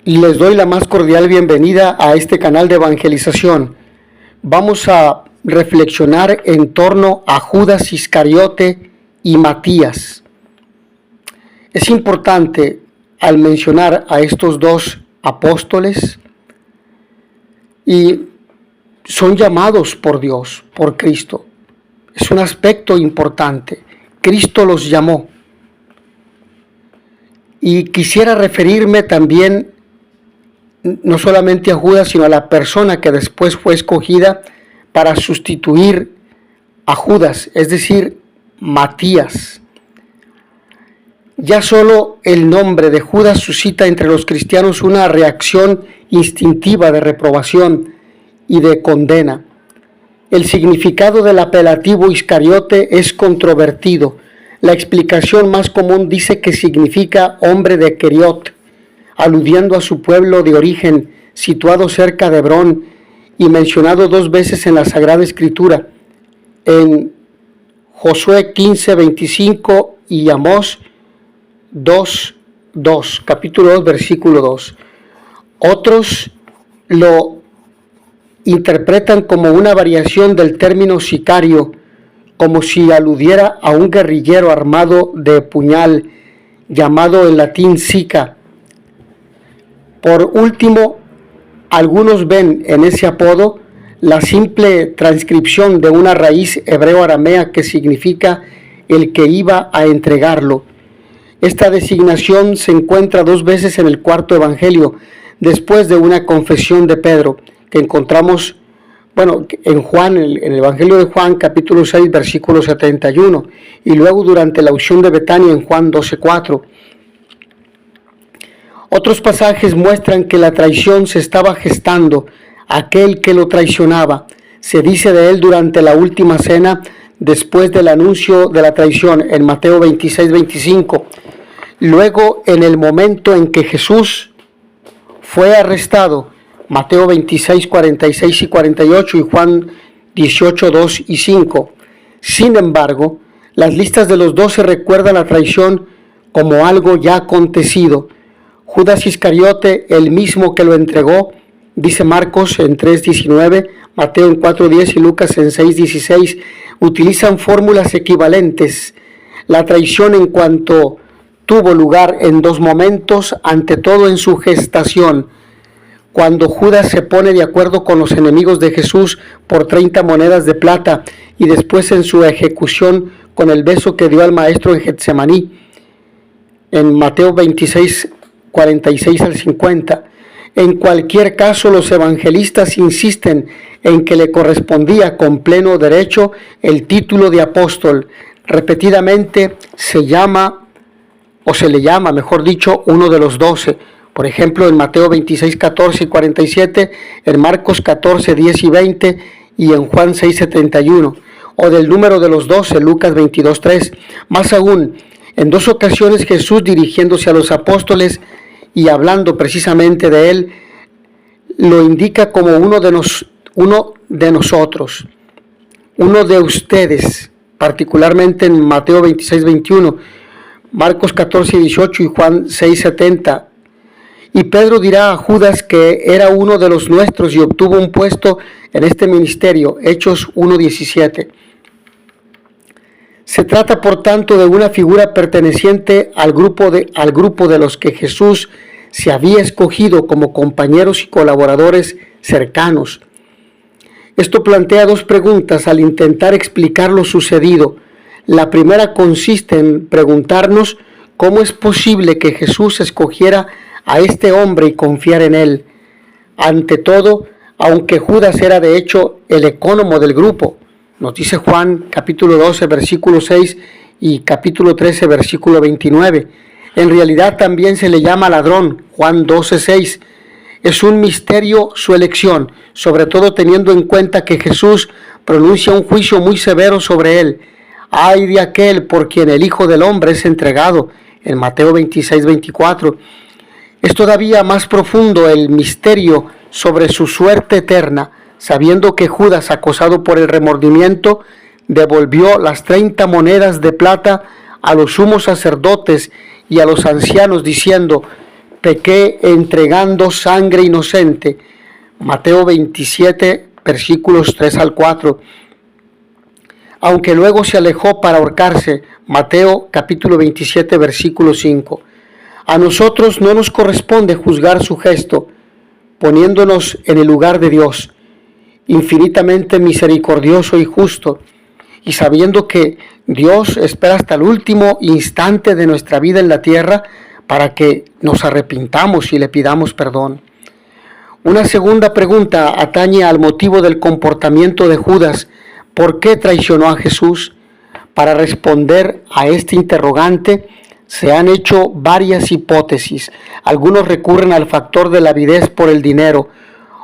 Les doy la más cordial bienvenida a este canal de evangelización. Vamos a reflexionar en torno a Judas Iscariote y Matías. Es importante al mencionar a estos dos apóstoles y son llamados por Dios, por Cristo. Es un aspecto importante. Cristo los llamó. Y quisiera referirme también no solamente a Judas, sino a la persona que después fue escogida para sustituir a Judas, es decir, Matías. Ya solo el nombre de Judas suscita entre los cristianos una reacción instintiva de reprobación y de condena. El significado del apelativo Iscariote es controvertido. La explicación más común dice que significa hombre de Queriot, aludiendo a su pueblo de origen, situado cerca de Hebrón y mencionado 2 veces en la Sagrada Escritura, en Josué 15:25 y Amós 2:2, capítulo 2, versículo 2. Otros lo interpretan como una variación del término sicario, como si aludiera a un guerrillero armado de puñal, llamado en latín sica. Por último, algunos ven en ese apodo la simple transcripción de una raíz hebreo-aramea que significa el que iba a entregarlo. Esta designación se encuentra 2 veces en el cuarto evangelio, después de una confesión de Pedro, que encontramos, en Juan, en el evangelio de Juan, capítulo 6, versículo 71, y luego durante la unción de Betania en Juan 12:4. Otros pasajes muestran que la traición se estaba gestando. Aquel que lo traicionaba, se dice de él durante la última cena, después del anuncio de la traición, en Mateo 26:25. Luego, en el momento en que Jesús fue arrestado, Mateo 26:46 y 48 y Juan 18:2 y 5. Sin embargo, las listas de los 12 recuerdan la traición como algo ya acontecido. Judas Iscariote, el mismo que lo entregó, dice Marcos en 3:19, Mateo en 4:10 y Lucas en 6:16, utilizan fórmulas equivalentes. La traición en cuanto tuvo lugar en 2 momentos, ante todo en su gestación, cuando Judas se pone de acuerdo con los enemigos de Jesús por 30 monedas de plata, y después en su ejecución con el beso que dio al maestro en Getsemaní, en Mateo 26:46 al 50. En cualquier caso, los evangelistas insisten en que le correspondía con pleno derecho el título de apóstol. Repetidamente se le llama, mejor dicho, uno de los 12. Por ejemplo, en Mateo 26:14 y 47, en Marcos 14:10 y 20 y en Juan 6:71. O del número de los 12, Lucas 22:3. Más aún, en 2 ocasiones Jesús, dirigiéndose a los apóstoles y hablando precisamente de él, lo indica como uno de nosotros, uno de ustedes, particularmente en Mateo 26:21, Marcos 14:18 y Juan 6:70. Y Pedro dirá a Judas que era uno de los nuestros y obtuvo un puesto en este ministerio, Hechos 1:17. Se trata, por tanto, de una figura perteneciente al grupo de los que Jesús se había escogido como compañeros y colaboradores cercanos. Esto plantea 2 preguntas al intentar explicar lo sucedido. La primera consiste en preguntarnos cómo es posible que Jesús escogiera a este hombre y confiar en él. Ante todo, aunque Judas era de hecho el ecónomo del grupo, nos dice Juan capítulo 12, versículo 6 y capítulo 13, versículo 29. En realidad también se le llama ladrón, Juan 12:6. Es un misterio su elección, sobre todo teniendo en cuenta que Jesús pronuncia un juicio muy severo sobre él. Ay de aquel por quien el Hijo del Hombre es entregado, en Mateo 26:24. Es todavía más profundo el misterio sobre su suerte eterna, sabiendo que Judas, acosado por el remordimiento, devolvió las 30 monedas de plata a los sumos sacerdotes y a los ancianos, diciendo: pequé entregando sangre inocente. Mateo 27, versículos 3 al 4. Aunque luego se alejó para ahorcarse. Mateo capítulo 27, versículo 5. A nosotros no nos corresponde juzgar su gesto, poniéndonos en el lugar de Dios, infinitamente misericordioso y justo, y sabiendo que Dios espera hasta el último instante de nuestra vida en la tierra para que nos arrepintamos y le pidamos perdón. Una segunda pregunta atañe al motivo del comportamiento de Judas. ¿Por qué traicionó a Jesús? Para responder a este interrogante se han hecho varias hipótesis. Algunos recurren al factor de la avidez por el dinero.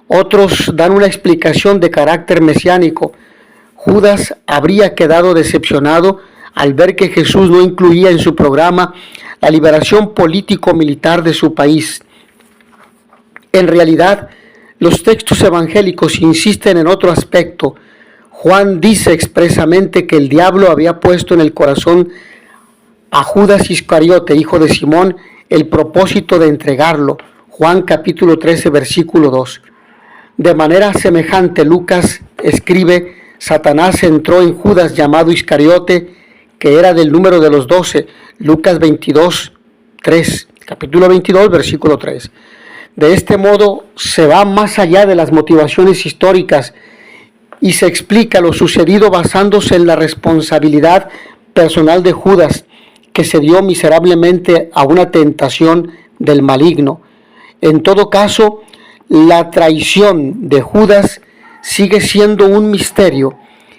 Otros dan una explicación de carácter mesiánico. Judas habría quedado decepcionado al ver que Jesús no incluía en su programa la liberación político-militar de su país. En realidad, los textos evangélicos insisten en otro aspecto. Juan dice expresamente que el diablo había puesto en el corazón a Judas Iscariote, hijo de Simón, el propósito de entregarlo. Juan capítulo 13, versículo 2. De manera semejante, Lucas escribe: Satanás entró en Judas llamado Iscariote, que era del número de los 12. Lucas 22, 3. Capítulo 22, versículo 3. De este modo se va más allá de las motivaciones históricas y se explica lo sucedido basándose en la responsabilidad personal de Judas, que se dio miserablemente a una tentación del maligno. En todo caso, la traición de Judas sigue siendo un misterio.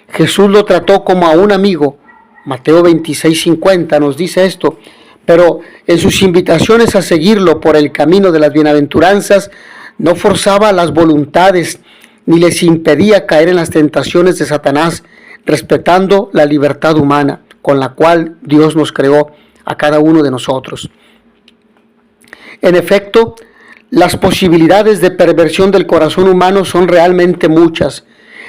Jesús lo trató como a un amigo. Mateo 26:50 nos dice esto. Pero en sus invitaciones a seguirlo por el camino de las bienaventuranzas, no forzaba las voluntades ni les impedía caer en las tentaciones de Satanás, respetando la libertad humana con la cual Dios nos creó a cada uno de nosotros. En efecto, las posibilidades de perversión del corazón humano son realmente muchas.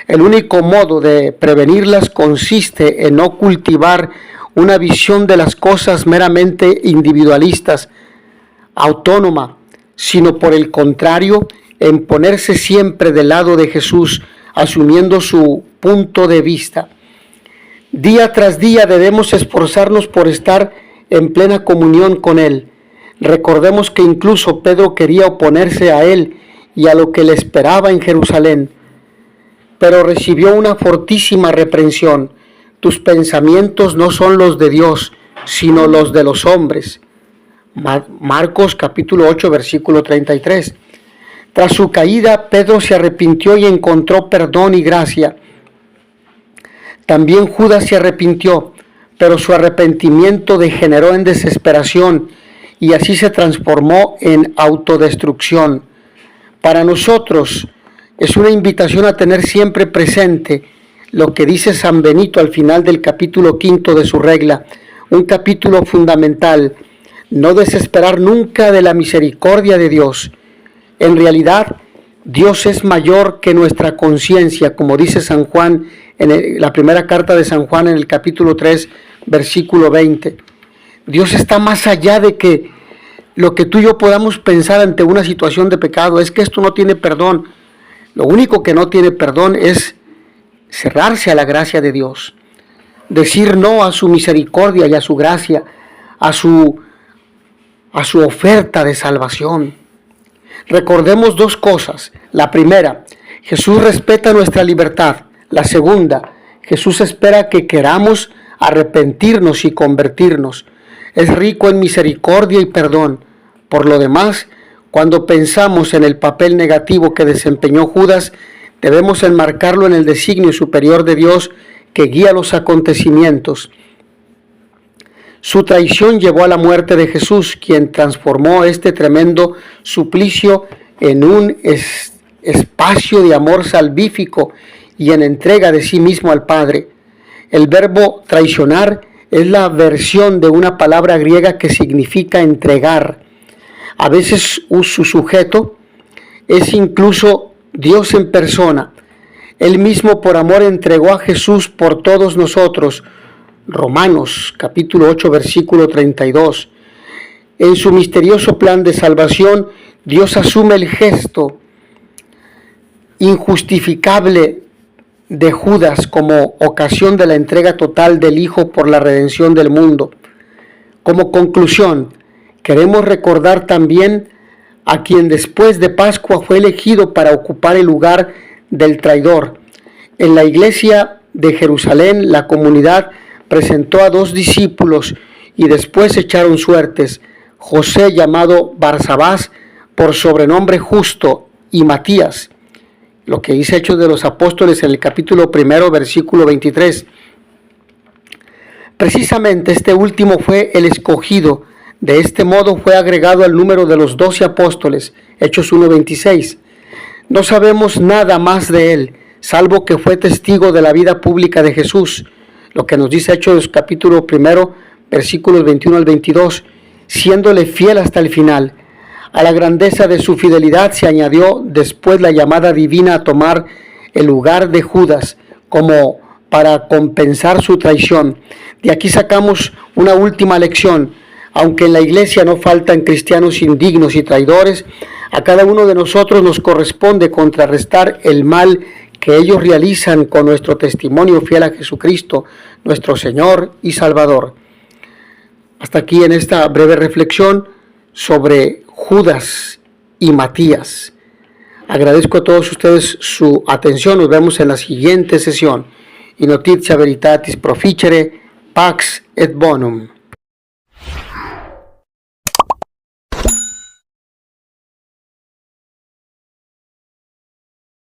El único modo de prevenirlas consiste en no cultivar una visión de las cosas meramente individualistas, autónoma, sino por el contrario, en ponerse siempre del lado de Jesús, asumiendo su punto de vista. Día tras día debemos esforzarnos por estar en plena comunión con Él. Recordemos que incluso Pedro quería oponerse a Él y a lo que le esperaba en Jerusalén, pero recibió una fortísima reprensión. Tus pensamientos no son los de Dios, sino los de los hombres. Marcos capítulo 8, versículo 33. Tras su caída, Pedro se arrepintió y encontró perdón y gracia. También Judas se arrepintió, pero su arrepentimiento degeneró en desesperación y así se transformó en autodestrucción. Para nosotros es una invitación a tener siempre presente lo que dice San Benito al final del capítulo 5 de su regla, un capítulo fundamental: no desesperar nunca de la misericordia de Dios. En realidad, Dios es mayor que nuestra conciencia, como dice San Juan en la primera carta de San Juan en el capítulo 3, versículo 20. Dios está más allá de que lo que tú y yo podamos pensar ante una situación de pecado. Es que esto no tiene perdón. Lo único que no tiene perdón es cerrarse a la gracia de Dios, decir no a su misericordia y a su gracia, a su oferta de salvación. Recordemos dos cosas. La primera, Jesús respeta nuestra libertad. La segunda, Jesús espera que queramos arrepentirnos y convertirnos. Es rico en misericordia y perdón. Por lo demás, cuando pensamos en el papel negativo que desempeñó Judas, debemos enmarcarlo en el designio superior de Dios que guía los acontecimientos. Su traición llevó a la muerte de Jesús, quien transformó este tremendo suplicio en un espacio de amor salvífico y en entrega de sí mismo al Padre. El verbo traicionar es la versión de una palabra griega que significa entregar. A veces su sujeto es incluso Dios en persona. Él mismo por amor entregó a Jesús por todos nosotros. Romanos capítulo 8, versículo 32. En su misterioso plan de salvación, Dios asume el gesto injustificable de Judas como ocasión de la entrega total del Hijo por la redención del mundo. Como conclusión, queremos recordar también a quien después de Pascua fue elegido para ocupar el lugar del traidor. En la iglesia de Jerusalén, la comunidad presentó a 2 discípulos y después echaron suertes: José, llamado Barsabás por sobrenombre Justo, y Matías. Lo que dice Hechos de los Apóstoles en el capítulo 1, versículo 23. Precisamente este último fue el escogido. De este modo fue agregado al número de los 12 apóstoles, Hechos 1:26. No sabemos nada más de él, salvo que fue testigo de la vida pública de Jesús, lo que nos dice Hechos capítulo 1, versículos 21 al 22, siéndole fiel hasta el final. A la grandeza de su fidelidad se añadió después la llamada divina a tomar el lugar de Judas, como para compensar su traición. De aquí sacamos una última lección. Aunque en la iglesia no faltan cristianos indignos y traidores, a cada uno de nosotros nos corresponde contrarrestar el mal que ellos realizan con nuestro testimonio fiel a Jesucristo, nuestro Señor y Salvador. Hasta aquí en esta breve reflexión sobre Judas y Matías. Agradezco a todos ustedes su atención. Nos vemos en la siguiente sesión. In notitia veritatis proficere, pax et bonum.